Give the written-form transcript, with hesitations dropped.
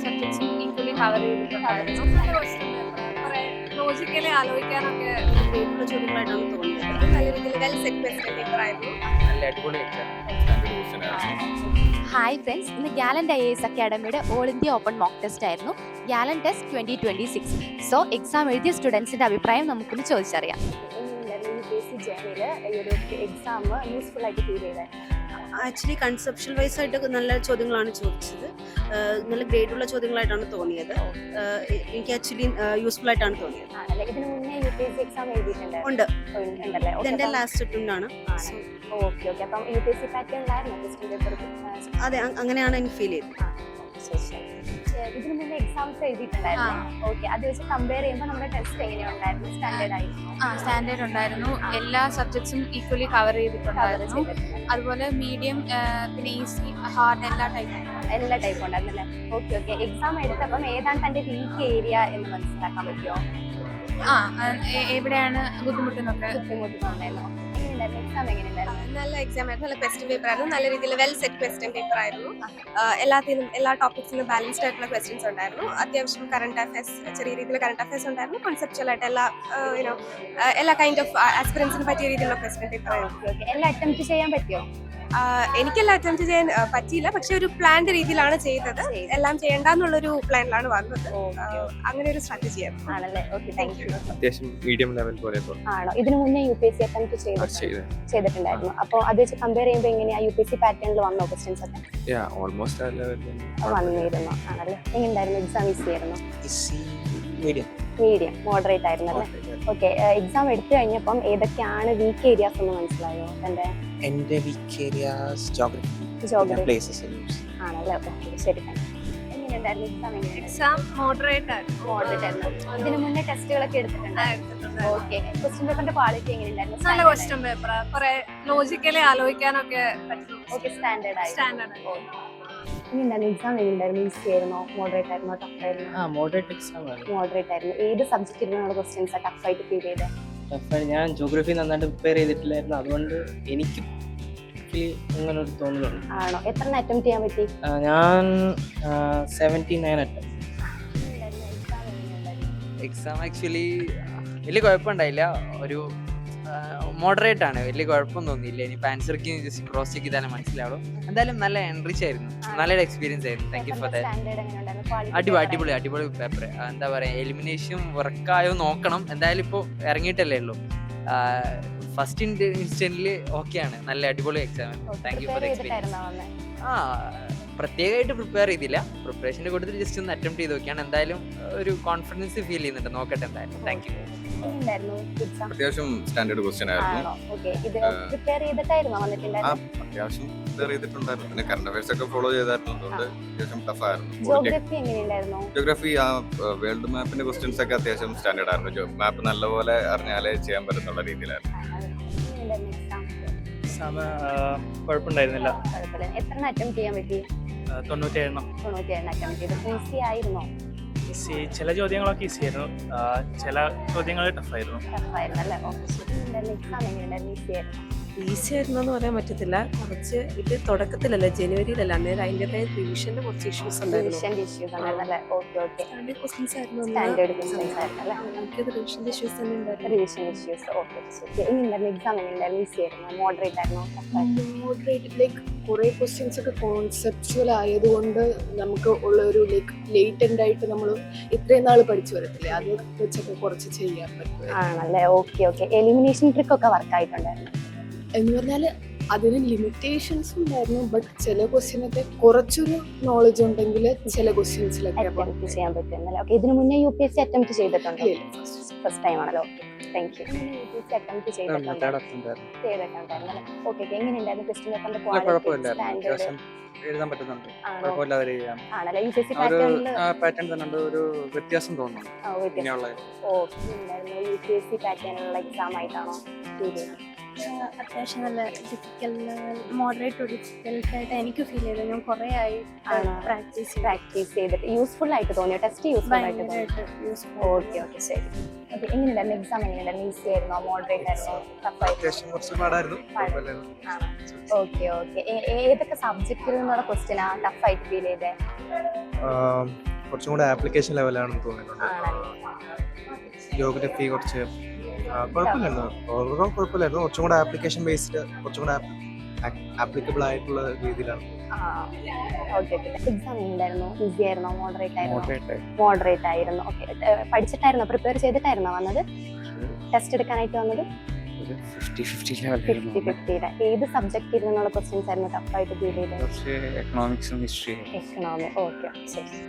സബ്ജക്ട്സും equally cover ചെയ്തിട്ടുണ്ടായിരുന്നു. നല്ല question paper, കുറെ ലോജിക്കലി ആലോചിക്കാനൊക്കെ ഉള്ള ചോദ്യങ്ങളായിട്ടാണ് തോന്നിയത്. നല്ല രീതിയിൽ വെൽ സെറ്റ് ക്വസ്റ്റ്യൻ പേപ്പർ ആയിരുന്നു. നല്ല അടിപൊളി എക്സാം. ഹായ് ഫ്രണ്ട്സ്, ഇന്ന് ഗാലന്റ് IAS അക്കാഡമിയുടെ all India open mock test ആയിരുന്നു. Gallant test 2026. സോ എക്സാം എഴുതിയ സ്റ്റുഡൻസിന്റെ അഭിപ്രായം നമുക്കൊന്ന് ചോദിച്ചറിയാം. എക്സാം യൂസ്ഫുൾ ആയിട്ട് ഫീൽ ചെയ്തത് ആക്ച്വലി കൺസെപ്ഷ്യൽ വൈസ് ആയിട്ടൊക്കെ നല്ല ചോദ്യങ്ങളാണ് ചോദിച്ചത്. നല്ല ഗ്രേഡുള്ള ചോദ്യങ്ങളായിട്ടാണ് തോന്നിയത്. എനിക്ക് ആക്ച്വലി യൂസ്ഫുൾ ആയിട്ടാണ് തോന്നിയത്. ഇതിനു മുന്നേ UPSC എക്സാം എഴുതിയിട്ടുണ്ടല്ലേ? ഇതെന്റെ ലാസ്റ്റ് അറ്റംപ്റ്റ് ആണ്. Okay okay. അപ്പം UPSC പാറ്റേണിലായിരുന്നു ക്വസ്റ്റ്യൻ പേപ്പർ? അതെ, അങ്ങനെയാണ് എനിക്ക് ഫീൽ ചെയ്തത്. ഇതിനു മുന്നേ എക്സാംസ് എഴുതിയിട്ടുണ്ടായിരുന്നു. ഓക്കെ, അത് വെച്ച് കമ്പയർ ചെയ്യുമ്പോൾ നമ്മുടെ ടെസ്റ്റ് എങ്ങനെയുണ്ടായിരുന്നു? സ്റ്റാൻഡേർഡ് ആയിരുന്നു? സ്റ്റാൻഡേർഡ് ഉണ്ടായിരുന്നു. എല്ലാ സബ്ജക്ട്സും ഈക്വലി കവർ ചെയ്തിട്ടുണ്ടായിരുന്നു. അതുപോലെ മീഡിയം, പിന്നെ ഈസി, ഹാർഡ് എല്ലാ ടൈപ്പും ഉണ്ടായിരുന്നല്ലേ? Okay okay. എക്സാം എടുത്തപ്പം ഏതാണ് തന്റെ വീക്ക് ഏരിയ എന്ന് മനസ്സിലാക്കാൻ പറ്റുമോ? എവിടെയാണ് ബുദ്ധിമുട്ടുന്നൊക്കെ? ബുദ്ധിമുട്ടുണ്ടായിരുന്നു. എക്സാം എങ്ങനെയുണ്ടായിരുന്നു? നല്ല എക്സാം ആയിരുന്നു. നല്ല ക്വസ്റ്റ്യൻ പേപ്പർ ആയിരുന്നു. നല്ല രീതിയിൽ വെൽ സെറ്റ് ക്വസ്റ്റ്യൻ പേപ്പർ ആയിരുന്നു. എല്ലാ ടോപ്പിക്സിനും ബാലൻസ്ഡ് ആയിട്ടുള്ള ക്വസ്റ്റ്യൻസ് ഉണ്ടായിരുന്നു. അത്യാവശ്യം കറണ്ട് അഫയേഴ്സ്, ചെറിയ രീതിയിൽ കറണ്ട് അഫയേഴ്സ് ഉണ്ടായിരുന്നു. കോൺസെപ്ച്വൽ ആയിട്ട് എല്ലാ കൈൻഡ് ഓഫ് ആസ്പിറൻസിന് പറ്റിയ രീതിയിലുള്ള ക്വസ്റ്റ്യൻ പേപ്പർ ആയിരുന്നു. എല്ലാം അറ്റംപ്റ്റ് ചെയ്യാൻ പറ്റിയോ? എനിക്കെല്ലാം അറ്റംപ്റ്റ് ചെയ്യാൻ പറ്റിയില്ല, പക്ഷെ ഒരു പ്ലാൻഡ് രീതിയിലാണ് ചെയ്തത്. എല്ലാം ചെയ്യേണ്ടെന്നുള്ളൊരു പ്ലാനിലാണ് വന്നത്. അങ്ങനെ ഒരു സ്ട്രാറ്റജി ആയിരുന്നു. ആണല്ലേ? Okay, thank you. അത്യാവശ്യം മീഡിയം ലെവൽ പോലെ ആണോ? ഇതിനു മുന്നേ UPSC അറ്റംപ്റ്റ് ചെയ്തിട്ടുണ്ടായിരുന്നു. അപ്പോൾ അത് വെച്ച് കമ്പയർ ചെയ്യുമ്പോൾ എങ്ങനെയാ UPSC പാറ്റേണിൽ വന്നോ ക്വസ്റ്റ്യൻസ് ഒക്കെ? ഓൾമോസ്റ്റ് വന്നിരുന്നു. ആണല്ലേ? എങ്ങനെയുണ്ടായിരുന്നു? എക്സാം ഈസി ആയിരുന്നു? മീഡിയം മോഡറേറ്റ് ആയിരുന്നല്ലേ? ഓക്കെ. എക്സാം എടുത്തു കഴിഞ്ഞപ്പം ഏതൊക്കെയാണ് വീക്ക് ഏരിയാസ് എന്ന് മനസ്സിലായോ? എന്റെ വീക്ക് ഏരിയാസ് ജോഗ്രഫി പ്ലേസസ് ആണല്ലേ? ഓക്കെ, ശരി. എങ്ങനെയുണ്ടായിരുന്നു എക്സാം? എക്സാം മോഡറേറ്റ് ആയിരുന്നു. ഇതിനു മുന്നേ ടെസ്റ്റുകളൊക്കെ എടുത്തിട്ടുണ്ടായിരുന്നു. ഓക്കെ. ക്വസ്റ്റ്യൻ പേപ്പറിന്റെ ക്വാളിറ്റി എങ്ങനെയുണ്ടായിരുന്നു? നല്ല ക്വസ്റ്റ്യൻ പേപ്പർ, കുറെ ലോജിക്കലി ആലോചിക്കാനൊക്കെ പറ്റും. ഓക്കെ, സ്റ്റാൻഡേർഡ് ആയി. സ്റ്റാൻഡേർഡ്. എക്സാം എങ്ങനെയുണ്ടായിരുന്നു? ഈസി ആയിരുന്നോ? മോഡറേറ്റ് ആയിരുന്നോ? ടഫ് ആയിരുന്നോ? മോഡറേറ്റ് എക്സാം ആണ്. മോഡറേറ്റ് ആയിരുന്നു. ഏത് സബ്ജക്റ്റിലുള്ള ക്വസ്റ്റ്യൻസ് ടഫ് ആയിട്ട് ഫീൽ ചെയ്തത്? ടഫായി. ഞാൻ ജോഗ്രഫി നന്നായിട്ട് പ്രിപ്പയർ ചെയ്തിട്ടില്ലായിരുന്നു, അതുകൊണ്ട് എനിക്ക് അങ്ങനെ ഒരു തോന്നലുണ്ട്. ആണോ? എത്ര അറ്റംപ്റ്റ് ചെയ്യാൻ പറ്റി? ഞാൻ 79 അറ്റംപ്റ്റ്. എക്സാം ആക്ച്വലി വലിയ കുഴപ്പമുണ്ടായില്ല. ഒരു മോഡറേറ്റ് ആണ്, വലിയ കുഴപ്പം തോന്നിയില്ല. ഇനിയിപ്പോൾ ആൻസർക്ക് ജസ്റ്റ് ക്രോസ് ചെക്ക് ചെയ്താലും മനസ്സിലാവും. എന്തായാലും നല്ല എൻറിച്ച് ആയിരുന്നു, നല്ലൊരു എക്സ്പീരിയൻസ് ആയിരുന്നു. Thank you for that. അടിപൊളി പേപ്പർ. എന്താ പറയുക, എലിമിനേഷൻ വർക്കായോ നോക്കണം. എന്തായാലും ഇപ്പോൾ ഇറങ്ങിയിട്ടല്ലേ ഉള്ളൂ. ഫസ്റ്റ് ഇൻസ്റ്റന്റിൽ ഓക്കെയാണ്. നല്ല അടിപൊളി exam. Thank you for the experience. പ്രത്യേകമായിട്ട് പ്രിപ്പയർ ചെയ്തില്ല, പ്രിപ്പറേഷൻ്റെ കൂട്ടത്തിൽ ജസ്റ്റ് ഒന്ന് അറ്റംപ്റ്റ് ചെയ്ത് നോക്കിയാണ്. എന്തായാലും ഒരു കോൺഫിഡൻസ് ഫീൽ ചെയ്യുന്നുണ്ട്. നോക്കട്ടെ എന്തായാലും. Thank you. അത്യാവശ്യം സ്റ്റാൻഡേർഡ് ക്വസ്റ്റ്യൻ ആയിരുന്നു. അത്യാവശ്യം പ്രിപ്പയർ ചെയ്തിട്ടുണ്ടായിരുന്നു. പിന്നെ കറണ്ട് അഫയേഴ്സ് ഒക്കെ ഫോളോ ചെയ്തായിരുന്നു, അതുകൊണ്ട് അത്യാവശ്യം ടഫ് ആയിരുന്നു. ജോഗ്രഫി വേൾഡ് മാപ്പിന്റെ ക്വസ്റ്റ്യൻസ് ഒക്കെ അത്യാവശ്യം സ്റ്റാൻഡേർഡ് ആയിരുന്നു. മാപ്പ് നല്ലപോലെ അറിഞ്ഞാലേ ചെയ്യാൻ പറ്റുന്നുള്ള രീതിയിലായിരുന്നു. കുഴപ്പമില്ലായിരുന്നില്ല. എത്ര അറ്റംപ്റ്റ് ചെയ്യാൻ പറ്റി? 97 അറ്റംപ്റ്റ് ചെയ്തു. ഈസി ആയിരുന്നോ? ചില ചോദ്യങ്ങളൊക്കെ ഈസി ആയിരുന്നു, ചില ചോദ്യങ്ങൾ ടഫായിരുന്നു. ടഫായിരുന്നല്ലേ? ഓക്കെ, ശരി. എക്സാം എങ്ങനെയുണ്ടായിരുന്നു? ഈസി ആയിരുന്നു? ഈസി ആയിരുന്നു എന്ന് പറയാൻ പറ്റത്തില്ല. കുറച്ച് ഇത് തുടക്കത്തിലല്ല, ജനുവരിയിലല്ല, അന്നേരം അതിൻ്റെതായ റിവിഷന്റെ കുറച്ച് ഇഷ്യൂസ് ഉണ്ടായിരുന്നു. ഇഷ്യൂസ് ഉണ്ടായിരുന്നല്ലേ? Okay okay. സ്റ്റാൻഡേർഡ് ക്വസ്റ്റ്യൻസ് ആയിരുന്നു. സ്റ്റാൻഡേർഡ് ക്വസ്റ്റ്യൻസ് ആയിരുന്നല്ലേ? റിവിഷന്റെ ഇഷ്യൂസ് തന്നെ ഉണ്ടായിരുന്നു. Revision issues. ഓക്കെ, ശരി. എങ്ങനെയുണ്ടായിരുന്നു എക്സാം? എങ്ങനെയുണ്ടായിരുന്നു? ഈസി ആയിരുന്നു? മോഡറേറ്റ് ആയിരുന്നോ? മോഡറേറ്റ്. ലൈക്ക് കുറേ ക്വസ്റ്റ്യൻസ് ഒക്കെ കോൺസെപ്ച്വൽ ആയതുകൊണ്ട് നമുക്ക് ഉള്ള ഒരു ലേറ്റന്റ് ആയിട്ട് നമ്മൾ ഇത്രയും നാൾ പഠിച്ചു വരത്തില്ലേ, അത് വെച്ചൊക്കെ കുറച്ച് ചെയ്യാൻ പറ്റും. ആണല്ലേ? Okay okay. എലിമിനേഷൻ ട്രിക്ക് ഒക്കെ വർക്ക് ആയിട്ടുണ്ടായിരുന്നു എന്ന് പറഞ്ഞാൽ അതിന് ലിമിറ്റേഷൻസ് ഉണ്ടായിരുന്നു. ബട്ട് ചില ക്വസ്റ്റ്യനൊക്കെ കുറച്ചൊരു നോളജ് ഉണ്ടെങ്കിൽ ചില ക്വസ്റ്റ്യൻസിലൊക്കെ ചെയ്യാൻ പറ്റും. ഓക്കെ. ഇതിനു മുന്നേ UPSC അറ്റംപ്റ്റ് ചെയ്തിട്ടുണ്ടോ? ഫസ്റ്റ് ടൈം ആണല്ലോ? Thank you. UPSC അറ്റംപ്റ്റ് ചെയ്തിട്ടുണ്ടോ? ഓക്കെ. എങ്ങനെയുണ്ടായിരുന്നു ക്വസ്റ്റ്യൻ പേപ്പറിന്റെ ക്വാളിറ്റി? എഴുതാൻ പറ്റുന്നുണ്ട്, ആണല്ലേ? UPSC പാറ്റേൺ തന്നെ ഉണ്ട്, ഒരു വ്യത്യാസം തോന്നുന്നു. UPSC പാറ്റേണിലുള്ള എക്സാം ആയിട്ടാണോ? അത്യാവശ്യം നല്ല മോഡറേറ്റ് ടു ഡിഫിക്കൽട്ട് ആയിട്ട് എനിക്ക് ഫീൽ ചെയ്തു. ഞാൻ കുറേ ആയി പ്രാക്ടീസ് ചെയ്തിട്ട് യൂസ്ഫുൾ ആയിട്ട് തോന്നിയോ? ടെസ്റ്റ് യൂസ്ഫുൾ ആയിട്ട് തോന്നി? ഓക്കെ ഓക്കെ, ശരി. ഓക്കെ. എങ്ങനെയുണ്ടായിരുന്നു എക്സാം? എങ്ങനെയുണ്ടായിരുന്നു? ഈസി ആയിരുന്നോ? മോഡറേറ്റ് ആയിരുന്നോ? Okay okay. ഏതൊക്കെ സബ്ജക്റ്റിൽ നിന്നുള്ള ക്വസ്റ്റ്യനാ ടഫ് ആയിട്ട് ഫീൽ ചെയ്തേ? കുറച്ചും കൂടെ ആപ്ലിക്കേഷൻ ലെവലാണെന്ന് തോന്നിയിട്ടുണ്ട്. ജോഗ്രഫി കുറച്ച് കുഴപ്പമില്ലായിരുന്നു, ഓവറോൾ കുഴപ്പമില്ലായിരുന്നു. കുറച്ചും കൂടെ ആപ്ലിക്കേഷൻ ബേസ്ഡ്, കുറച്ചും കൂടെ ആപ്ലിക്കബിൾ ആയിട്ടുള്ള രീതിയിലാണ്. എക്സാം ഉണ്ടായിരുന്നു, ഈസി ആയിരുന്നോ, മോഡറേറ്റ് ആയിരുന്നു? മോഡറേറ്റ് ആയിരുന്നു. ഓക്കെ, പഠിച്ചിട്ടായിരുന്നോ, പ്രിപ്പയർ ചെയ്തിട്ടായിരുന്നോ വന്നത്, ടെസ്റ്റ് എടുക്കാനായിട്ട് വന്നത്? 50-50 ഏത് സബ്ജക്റ്റിൽ നിന്നുള്ള ക്വസ്റ്റ്യൻസ് ആയിരുന്നു ടഫായിട്ട് ഫീൽ ചെയ്തത്? എക്കണോമിക്സും ഹിസ്റ്ററി. എക്കണോമി. ഓക്കെ, ശരി.